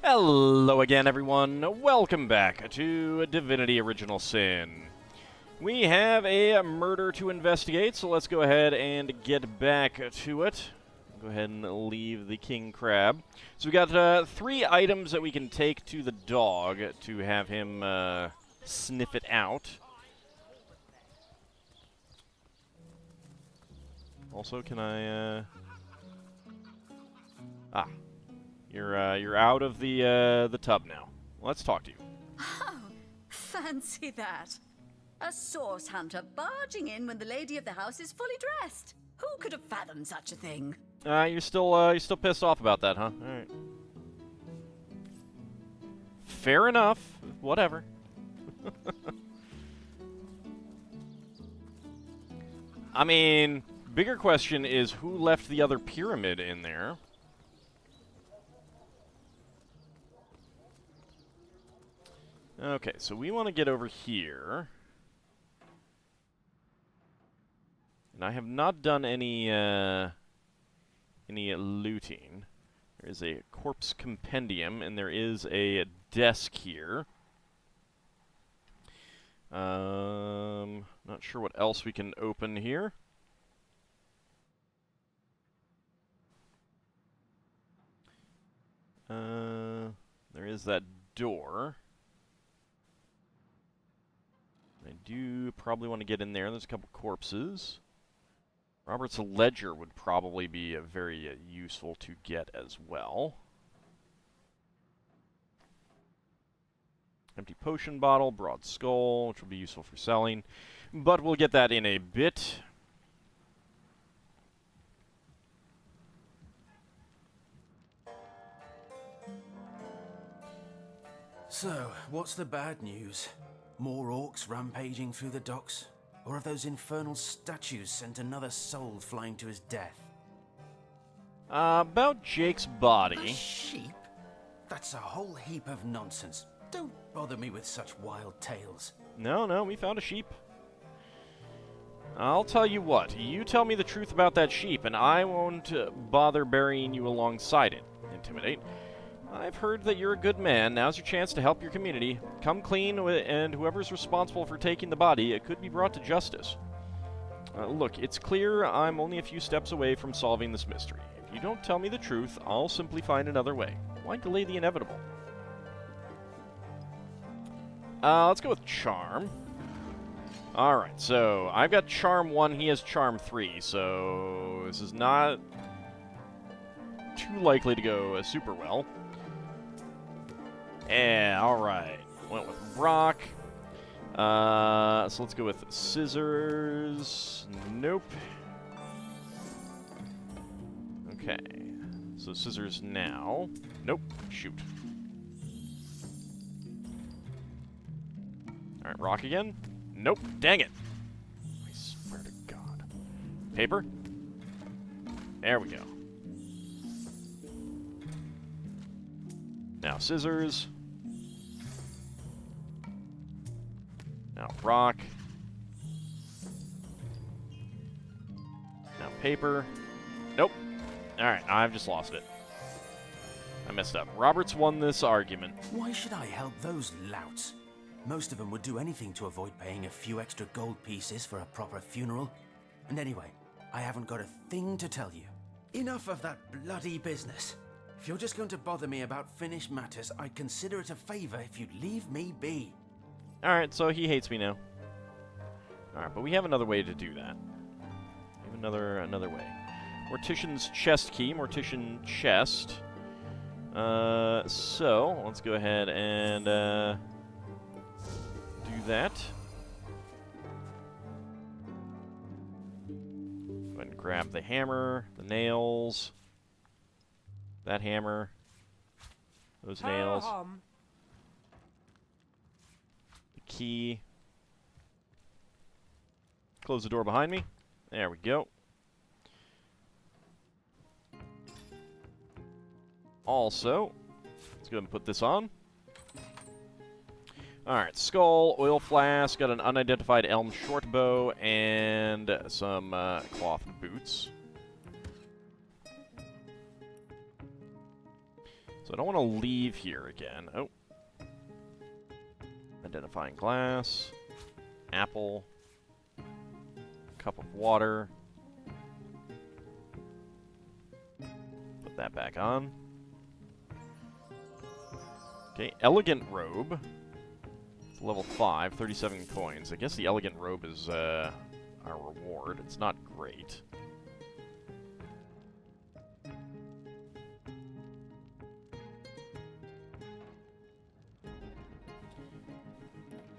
Hello again, everyone. Welcome back to Divinity Original Sin. We have a murder to investigate, so let's go ahead and get back to it. Go ahead and leave the king crab. So we got 3 items that we can take to the dog to have him sniff it out. Also, can I... You're out of the tub now. Let's talk to you. Oh, fancy that. A source hunter barging in when the lady of the house is fully dressed. Who could have fathomed such a thing? You're still pissed off about that, huh? All right. Fair enough. Whatever. I mean, bigger question is who left the other pyramid in there? Okay, so we want to get over here. And I have not done any looting. There is a corpse compendium, and there is a desk here. Not sure what else we can open here. There is that door. I do probably want to get in there. There's a couple corpses. Robert's ledger would probably be very useful to get as well. Empty potion bottle, broad skull, which will be useful for selling. But we'll get that in a bit. So, what's the bad news? More orcs rampaging through the docks? Or have those infernal statues sent another soul flying to his death? About Jake's body. A sheep? That's a whole heap of nonsense. Don't bother me with such wild tales. No, we found a sheep. I'll tell you what, you tell me the truth about that sheep, and I won't bother burying you alongside it. Intimidate. I've heard that you're a good man. Now's your chance to help your community. Come clean, and whoever's responsible for taking the body, it could be brought to justice. Look, it's clear I'm only a few steps away from solving this mystery. If you don't tell me the truth, I'll simply find another way. Why delay the inevitable? Let's go with Charm. Alright, so I've got Charm 1, he has Charm 3, so this is not too likely to go super well. Yeah, alright. Went with rock. So let's go with scissors. Nope. Okay. So scissors now. Nope. Shoot. Alright, rock again. Nope. Dang it. I swear to God. Paper. There we go. Now scissors. Now rock. Now paper. Nope. Alright, I've just lost it. I messed up. Robert's won this argument. Why should I help those louts? Most of them would do anything to avoid paying a few extra gold pieces for a proper funeral. And anyway, I haven't got a thing to tell you. Enough of that bloody business. If you're just going to bother me about finished matters, I'd consider it a favor if you'd leave me be. Alright, so he hates me now. Alright, but we have another way to do that. We have another way. Mortician's chest key, Mortician chest. So, let's go ahead and do that. Go ahead and grab the hammer, the nails, that hammer, those nails. Key. Close the door behind me. There we go. Also, let's go ahead and put this on. Alright, skull, oil flask, got an unidentified elm short bow, and some cloth boots. So I don't want to leave here again. Oh. Identifying glass. Apple. Cup of water. Put that back on. Okay, elegant robe. It's level 5, 37 coins. I guess the elegant robe is our reward. It's not great.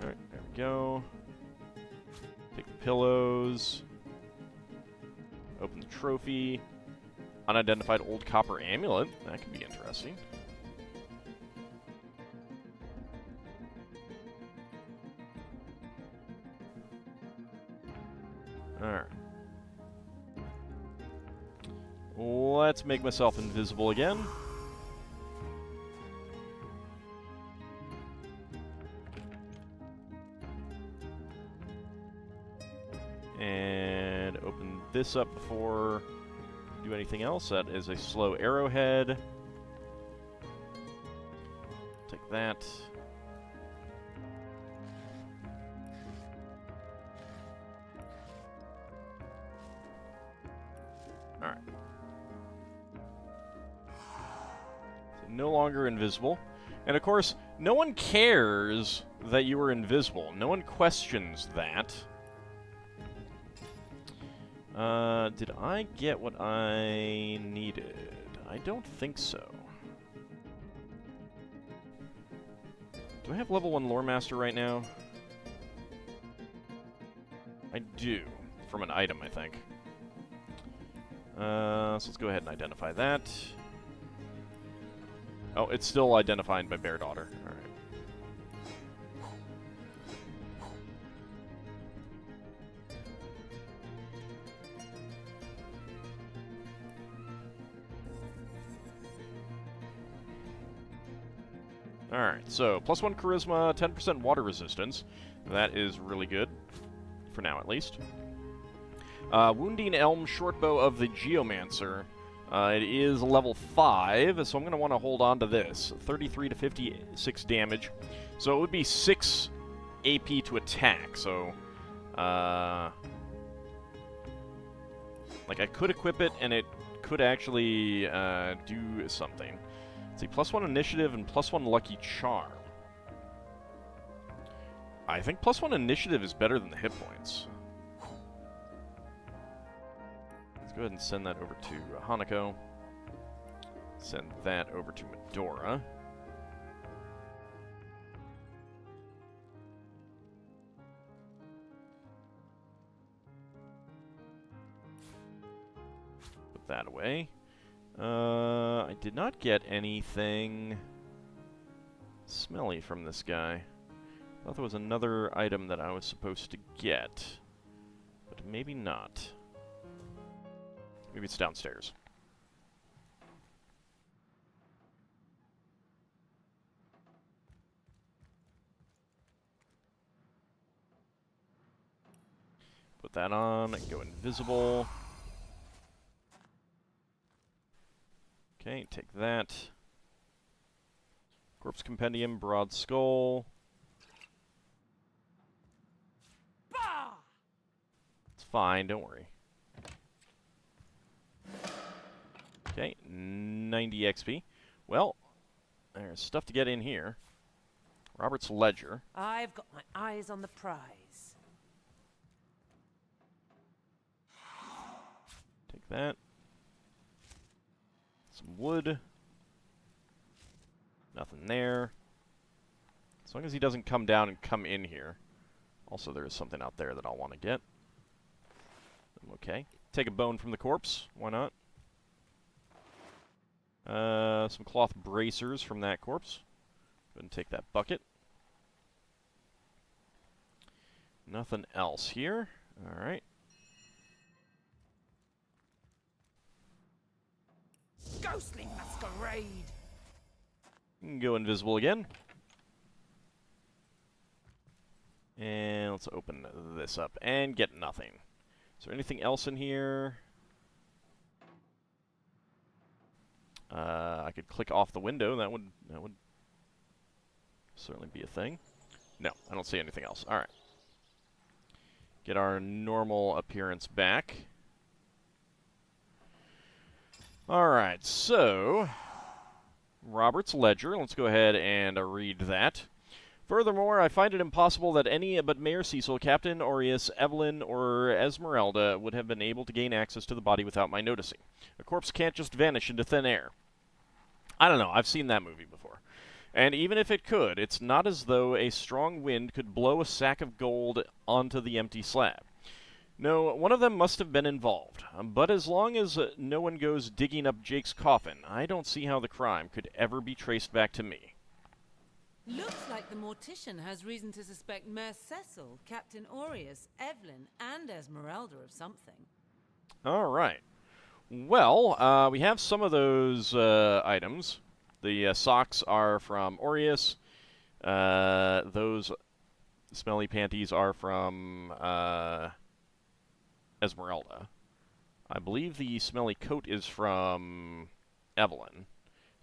Alright, there we go. Take the pillows. Open the trophy. Unidentified old copper amulet. That could be interesting. Alright. Let's make myself invisible again. And open this up before I do anything else. That is a slow arrowhead. Take that. Alright. So no longer invisible. And of course, no one cares that you are invisible. No one questions that. Did I get what I needed? I don't think so. Do I have level 1 Lore Master right now? I do. From an item, I think. So let's go ahead and identify that. Oh, it's still identified by Bear Daughter. Alright. Alright, so +1 charisma, 10% water resistance. That is really good. For now, at least. Wounding Elm Shortbow of the Geomancer. It is level 5, so I'm going to want to hold on to this. 33 to 56 damage. So it would be 6 AP to attack, so... like, I could equip it, and it could actually do something. Let's see, +1 initiative and +1 lucky charm. I think +1 initiative is better than the hit points. Let's go ahead and send that over to Hanako. Send that over to Medora. Put that away. I did not get anything smelly from this guy. I thought there was another item that I was supposed to get, but maybe not. Maybe it's downstairs. Put that on, go invisible. Okay, take that. Corpse Compendium, Broad Skull. It's fine, don't worry. Okay, 90 XP. Well, there's stuff to get in here. Robert's Ledger. I've got my eyes on the prize. Take that. Some wood. Nothing there. As long as he doesn't come down and come in here. Also, there is something out there that I'll want to get. Okay. Take a bone from the corpse. Why not? Some cloth bracers from that corpse. Go ahead and take that bucket. Nothing else here. Alright. Ghostly masquerade! You can go invisible again. And let's open this up and get nothing. Is there anything else in here? I could click off the window. That would certainly be a thing. No, I don't see anything else. All right. Get our normal appearance back. All right, so Robert's ledger. Let's go ahead and read that. Furthermore, I find it impossible that any but Mayor Cecil, Captain Aureus, Evelyn, or Esmeralda would have been able to gain access to the body without my noticing. A corpse can't just vanish into thin air. I don't know, I've seen that movie before. And even if it could, it's not as though a strong wind could blow a sack of gold onto the empty slab. No, one of them must have been involved. But as long as no one goes digging up Jake's coffin, I don't see how the crime could ever be traced back to me. Looks like the mortician has reason to suspect Mayor Cecil, Captain Aureus, Evelyn, and Esmeralda of something. All right. Well, we have some of those items. The socks are from Aureus. Those smelly panties are from Esmeralda. I believe the smelly coat is from Evelyn.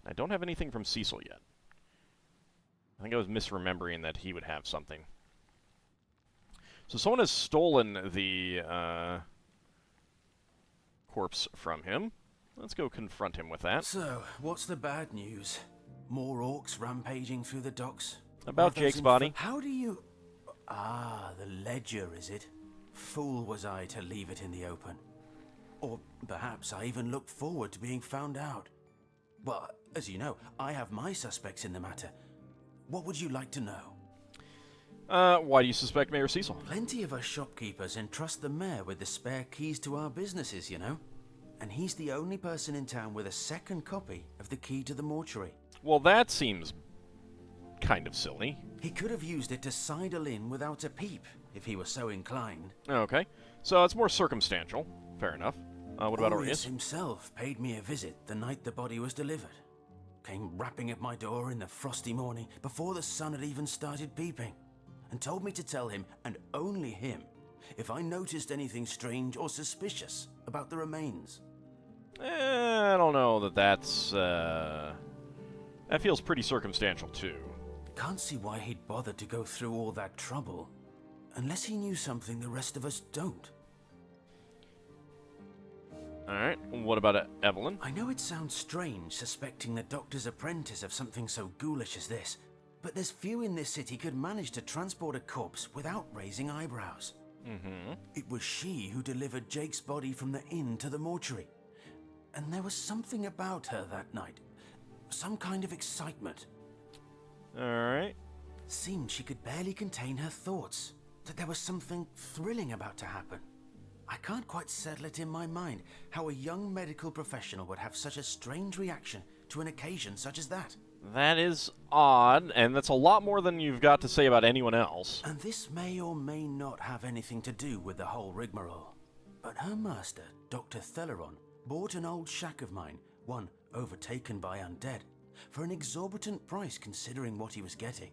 I don't have anything from Cecil yet. I think I was misremembering that he would have something. So someone has stolen the corpse from him. Let's go confront him with that. So, what's the bad news? More orcs rampaging through the docks? About Jake's body. How do you... Ah, the ledger, is it? Fool was I to leave it in the open. Or perhaps I even looked forward to being found out. Well, as you know, I have my suspects in the matter. What would you like to know? Why do you suspect Mayor Cecil? Plenty of us shopkeepers entrust the mayor with the spare keys to our businesses, you know? And he's the only person in town with a second copy of the key to the mortuary. Well, that seems kind of silly. He could have used it to sidle in without a peep, if he were so inclined. Okay, so it's more circumstantial. Fair enough. What about Aureus? Himself paid me a visit the night the body was delivered. Came rapping at my door in the frosty morning before the sun had even started peeping, and told me to tell him, and only him, if I noticed anything strange or suspicious about the remains. I don't know that that's, that feels pretty circumstantial, too. Can't see why he'd bothered to go through all that trouble, unless he knew something the rest of us don't. Alright, what about Evelyn? I know it sounds strange suspecting the doctor's apprentice of something so ghoulish as this, but there's few in this city could manage to transport a corpse without raising eyebrows. It was she who delivered Jake's body from the inn to the mortuary. And there was something about her that night. Some kind of excitement. Alright. Seemed she could barely contain her thoughts. That there was something thrilling about to happen. I can't quite settle it in my mind how a young medical professional would have such a strange reaction to an occasion such as that. That is odd, and that's a lot more than you've got to say about anyone else. And this may or may not have anything to do with the whole rigmarole. But her master, Dr. Theleron, bought an old shack of mine, one overtaken by undead, for an exorbitant price considering what he was getting.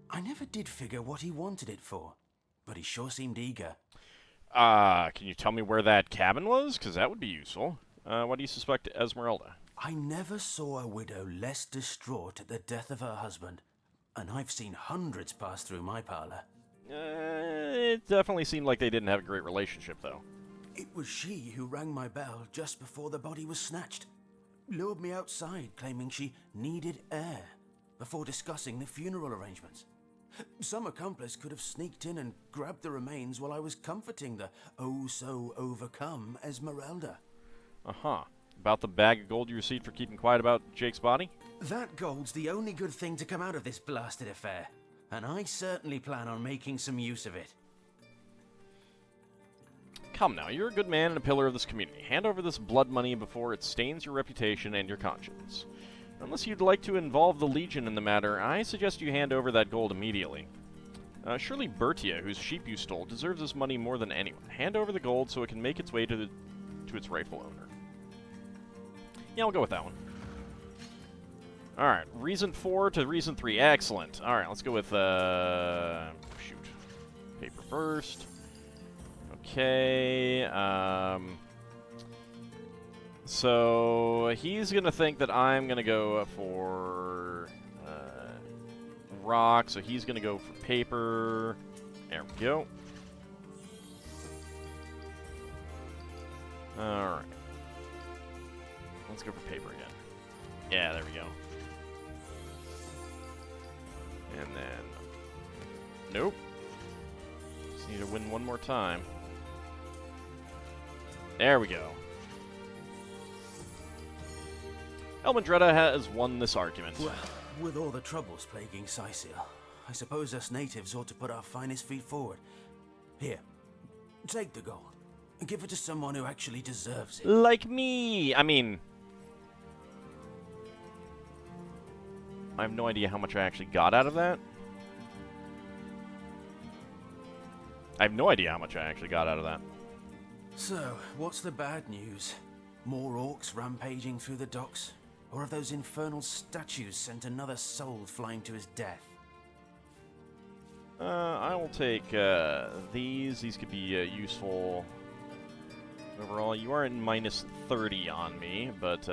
I never did figure what he wanted it for, but he sure seemed eager. Can you tell me where that cabin was? Because that would be useful. Why do you suspect Esmeralda? I never saw a widow less distraught at the death of her husband, and I've seen hundreds pass through my parlor. It definitely seemed like they didn't have a great relationship, though. It was she who rang my bell just before the body was snatched. Lured me outside, claiming she needed air, before discussing the funeral arrangements. Some accomplice could have sneaked in and grabbed the remains while I was comforting the oh-so-overcome Esmeralda. Uh-huh. About the bag of gold you received for keeping quiet about Jake's body? That gold's the only good thing to come out of this blasted affair, and I certainly plan on making some use of it. Come now, you're a good man and a pillar of this community. Hand over this blood money before it stains your reputation and your conscience. Unless you'd like to involve the Legion in the matter, I suggest you hand over that gold immediately. Surely Bertia, whose sheep you stole, deserves this money more than anyone. Hand over the gold so it can make its way to its rightful owner. Yeah, I'll go with that one. Alright, reason 4 to reason 3. Excellent. Alright, let's go with, shoot. Paper first. Okay, So he's gonna think that I'm gonna go for rock, so he's gonna go for paper. There we go. Alright. Let's go for paper again. Yeah, there we go. And then... Nope. Just need to win one more time. There we go. Elmandretta has won this argument. Well, with all the troubles plaguing Sicil, I suppose us natives ought to put our finest feet forward. Here, take the gold, and give it to someone who actually deserves it. Like me! I mean... I have no idea how much I actually got out of that. I have no idea how much I actually got out of that. So, what's the bad news? More orcs rampaging through the docks? Or have those infernal statues sent another soul flying to his death? I will take these. These could be useful overall. You are at minus 30 on me, but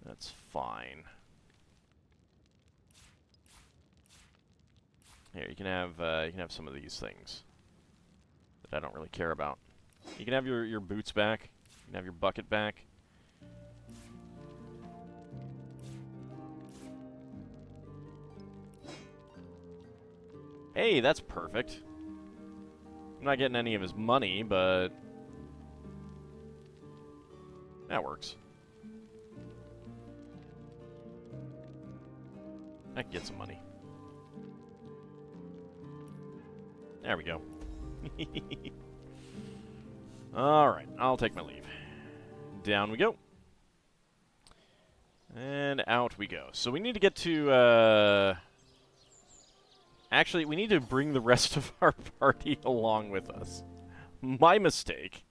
that's fine. Here, you can have some of these things that I don't really care about. You can have your boots back. You can have your bucket back. Hey, that's perfect. I'm not getting any of his money, but that works. I can get some money. There we go. Alright, I'll take my leave. Down we go. And out we go. So we need to get to, actually, we need to bring the rest of our party along with us. My mistake.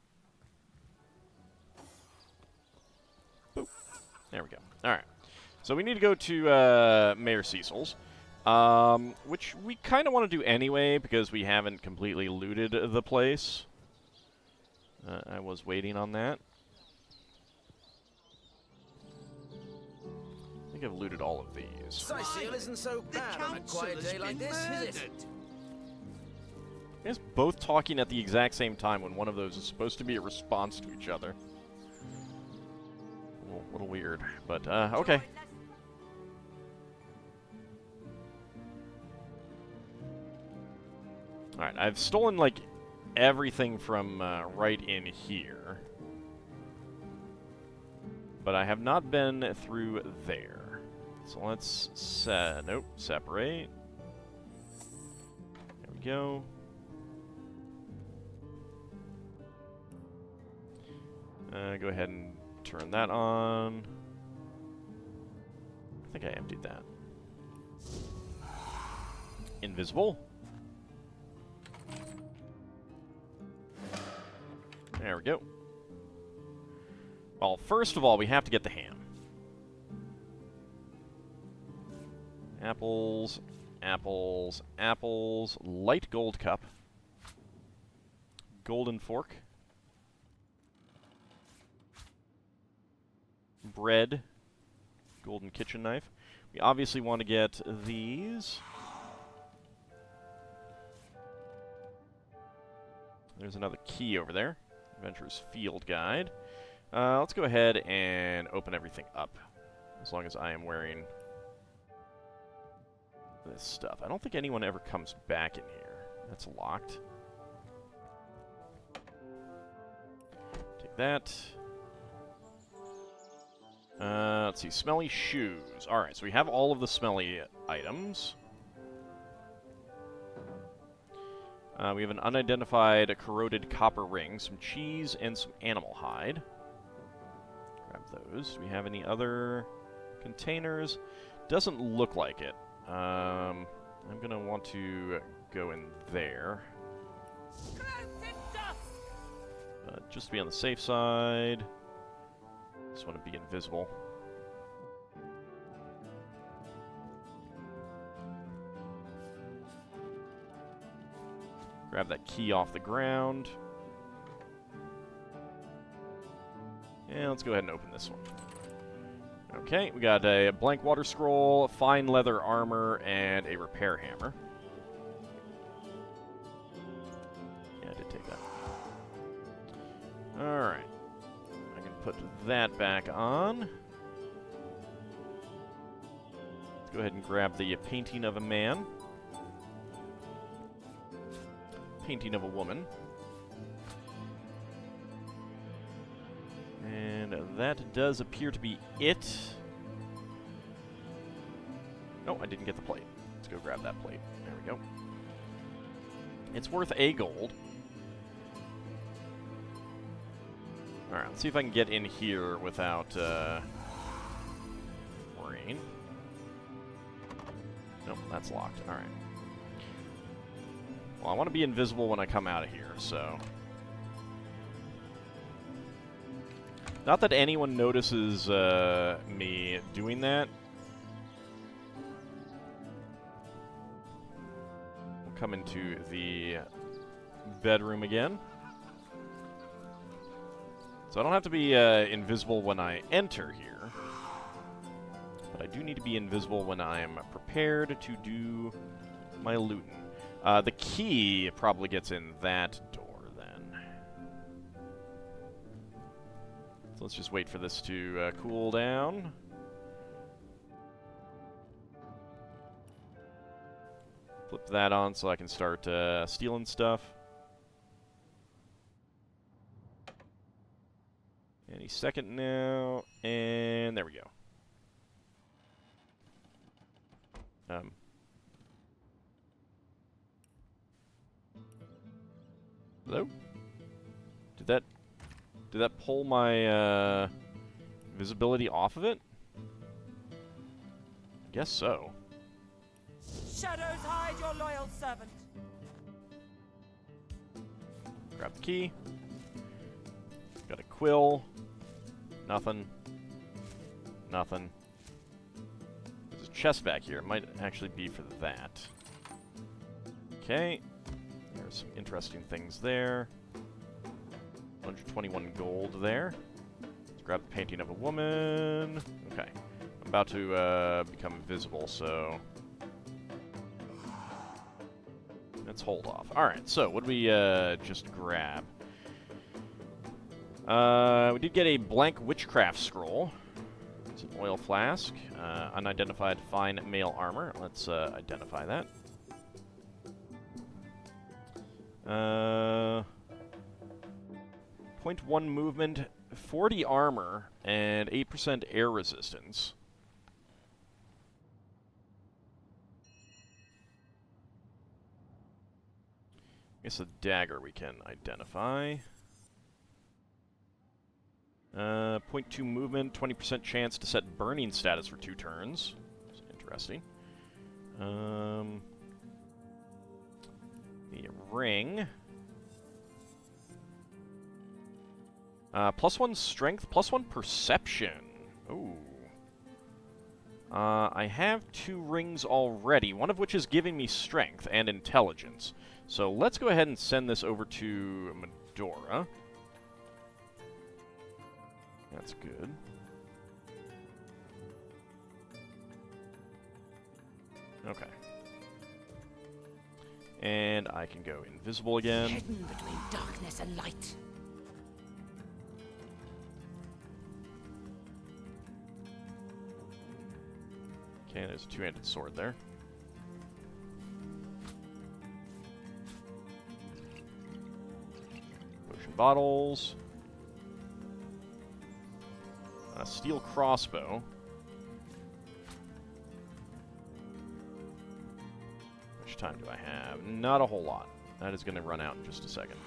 Boop. There we go. Alright. So we need to go to Mayor Cecil's. Which we kind of want to do anyway, because we haven't completely looted the place. I was waiting on that. I think I've looted all of these. Sicil isn't so bad on a quiet day like this, is it? You guys both talking at the exact same time when one of those is supposed to be a response to each other. A little weird, but okay. Alright, I've stolen, like, everything from right in here. But I have not been through there. So let's separate. There we go. Go ahead and turn that on. I think I emptied that. Invisible. There we go. Well, first of all, we have to get the ham. Apples, apples, apples, light gold cup, golden fork, bread, golden kitchen knife. We obviously want to get these. There's another key over there. Adventurer's Field Guide. Let's go ahead and open everything up, as long as I am wearing this stuff. I don't think anyone ever comes back in here. That's locked. Take that. Let's see, smelly shoes. Alright, so we have all of the smelly items. We have an unidentified corroded copper ring, some cheese, and some animal hide. Grab those. Do we have any other containers? Doesn't look like it. I'm going to want to go in there. Just to be on the safe side. Just want to be invisible. Grab that key off the ground. And let's go ahead and open this one. Okay, we got a blank water scroll, fine leather armor, and a repair hammer. Yeah, I did take that. Alright. I can put that back on. Let's go ahead and grab the painting of a man. Painting of a woman. And that does appear to be it. No, I didn't get the plate. Let's go grab that plate. There we go. It's worth a gold. Alright, let's see if I can get in here without worrying. Nope, that's locked. Alright. Well, I want to be invisible when I come out of here, so... Not that anyone notices me doing that. We'll come into the bedroom again. So I don't have to be invisible when I enter here. But I do need to be invisible when I'm prepared to do my looting. The key probably gets in that door. Let's just wait for this to cool down. Flip that on so I can start stealing stuff. Any second now, and there we go. Hello? Did that pull my visibility off of it? I guess so. Shadows hide your loyal servant. Grab the key. Got a quill. Nothing. Nothing. There's a chest back here. It might actually be for that. Okay. There's some interesting things there. 121 gold there. Let's grab the painting of a woman. Okay. I'm about to become invisible, so... let's hold off. Alright, so what did we just grab? We did get a blank witchcraft scroll. It's an oil flask. Unidentified fine male armor. Let's identify that. 0.1 movement, 40 armor, and 8% air resistance. I guess a dagger we can identify. 0.2 movement, 20% chance to set burning status for 2 turns. That's interesting. The ring. +1 strength, +1 perception. Ooh. I have 2 rings already, one of which is giving me strength and intelligence. So let's go ahead and send this over to Medora. That's good. Okay. And I can go invisible again. Hidden between darkness and light. Okay, there's a 2-handed sword there. Potion bottles. A steel crossbow. How much time do I have? Not a whole lot. That is going to run out in just a second.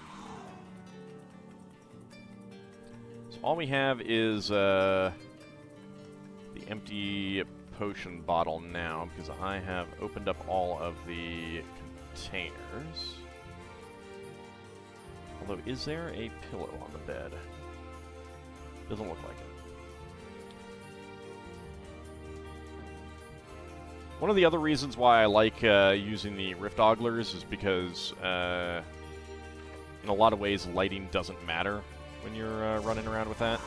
So all we have is the empty potion bottle now, because I have opened up all of the containers. Although, is there a pillow on the bed? Doesn't look like it. One of the other reasons why I like using the Rift Oglers is because, in a lot of ways, lighting doesn't matter when you're running around with that.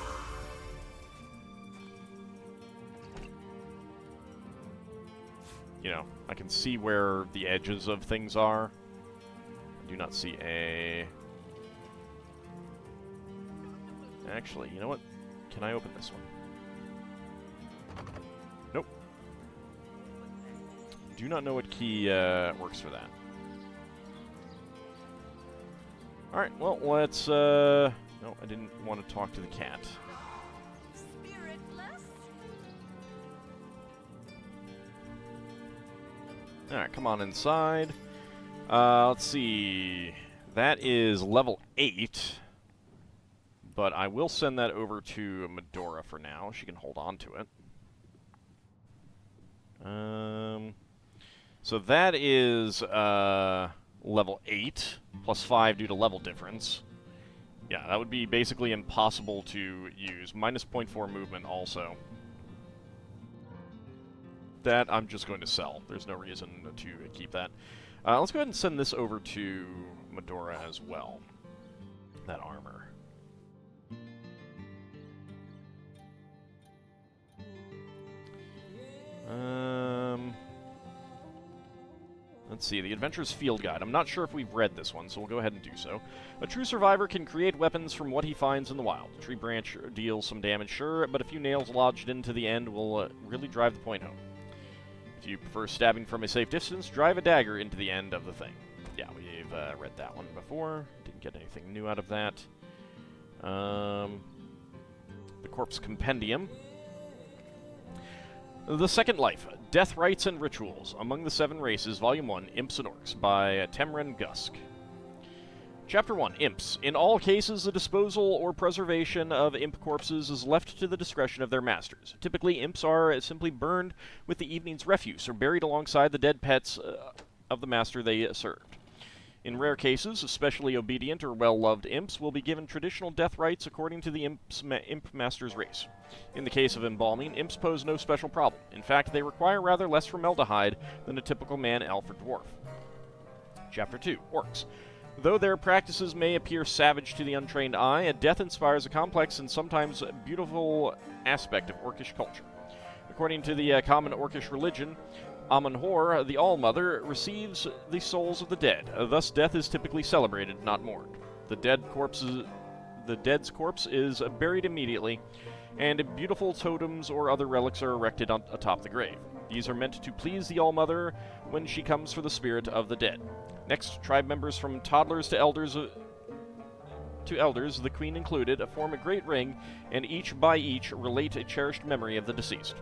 you know, I can see where the edges of things are. I do not see a... Actually, you know what? Can I open this one? Nope. Do not know what key works for that. Alright, well, let's, no, I didn't want to talk to the cat. Spiritless? Alright, come on inside. Let's see. That is level 8. But I will send that over to Medora for now. She can hold on to it. So that is level 8, plus 5 due to level difference. Yeah, that would be basically impossible to use. Minus 0.4 movement also. That I'm just going to sell. There's no reason to keep that. Let's go ahead and send this over to Medora as well. That armor. Let's see, the Adventurer's Field Guide. I'm not sure if we've read this one, so we'll go ahead and do so. A true survivor can create weapons from what he finds in the wild. A tree branch deals some damage, sure, but a few nails lodged into the end will really drive the point home. If you prefer stabbing from a safe distance, drive a dagger into the end of the thing. Yeah, we've read that one before. Didn't get anything new out of that. The Corpse Compendium. The Second Life, Death Rites and Rituals, Among the Seven Races, Volume 1, Imps and Orcs, by Temren Gusk. Chapter 1, Imps. In all cases, the disposal or preservation of imp corpses is left to the discretion of their masters. Typically, imps are simply burned with the evening's refuse or buried alongside the dead pets of the master they served. In rare cases, especially obedient or well-loved imps will be given traditional death rites according to the imp master's race. In the case of embalming, imps pose no special problem. In fact, they require rather less formaldehyde than a typical man, elf, or dwarf. Chapter 2, Orcs. Though their practices may appear savage to the untrained eye, a death inspires a complex and sometimes beautiful aspect of Orcish culture. According to the common Orcish religion, Amun-Hor, the All-Mother, receives the souls of the dead. Thus, death is typically celebrated, not mourned. The dead's corpse is buried immediately, and beautiful totems or other relics are erected atop the grave. These are meant to please the All-Mother when she comes for the spirit of the dead. Next, tribe members from toddlers to elders, the queen included, form a great ring, and each by each relate a cherished memory of the deceased.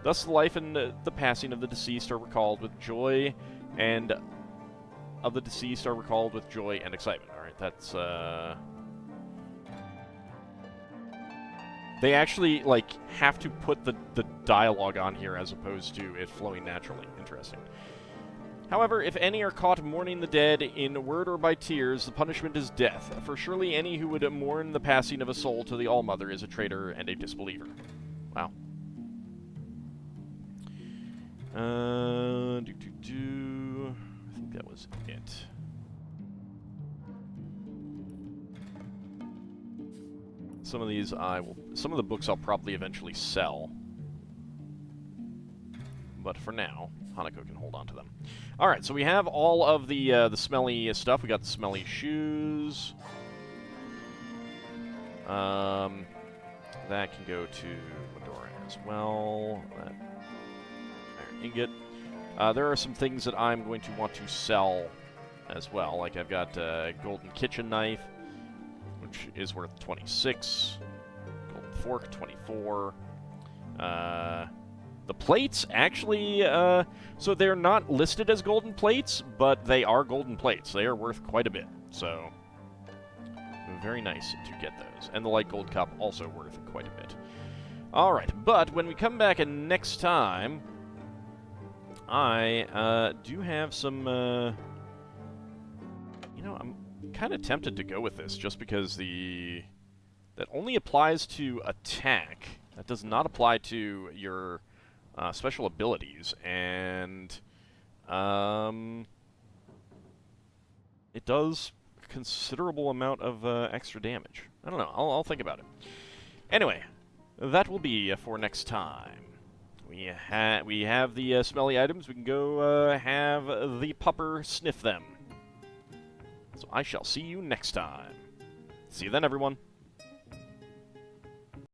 Thus, the life and the passing of the deceased are recalled with joy, and excitement. All right, that's they actually have to put the dialogue on here as opposed to it flowing naturally. Interesting. However, if any are caught mourning the dead in word or by tears, the punishment is death. For surely any who would mourn the passing of a soul to the All-Mother is a traitor and a disbeliever. Wow. I think that was it. Some of these some of the books I'll probably eventually sell. But for now, Hanako can hold on to them. Alright, so we have all of the smelly stuff. We got the smelly shoes. That can go to Medora as well. That ingot. There are some things that I'm going to want to sell as well. Like I've got a golden kitchen knife, which is worth 26. Golden fork, 24. The plates, actually, so they're not listed as golden plates, but they are golden plates. They are worth quite a bit, so very nice to get those. And the light gold cup, also worth quite a bit. Alright, but when we come back next time, I do have some, I'm kind of tempted to go with this, just because that only applies to attack. That does not apply to your special abilities, and it does a considerable amount of extra damage. I don't know. I'll think about it. Anyway, that will be for next time. we have the smelly items. We can go have the pupper sniff them. So I shall see you next time. See you then, everyone.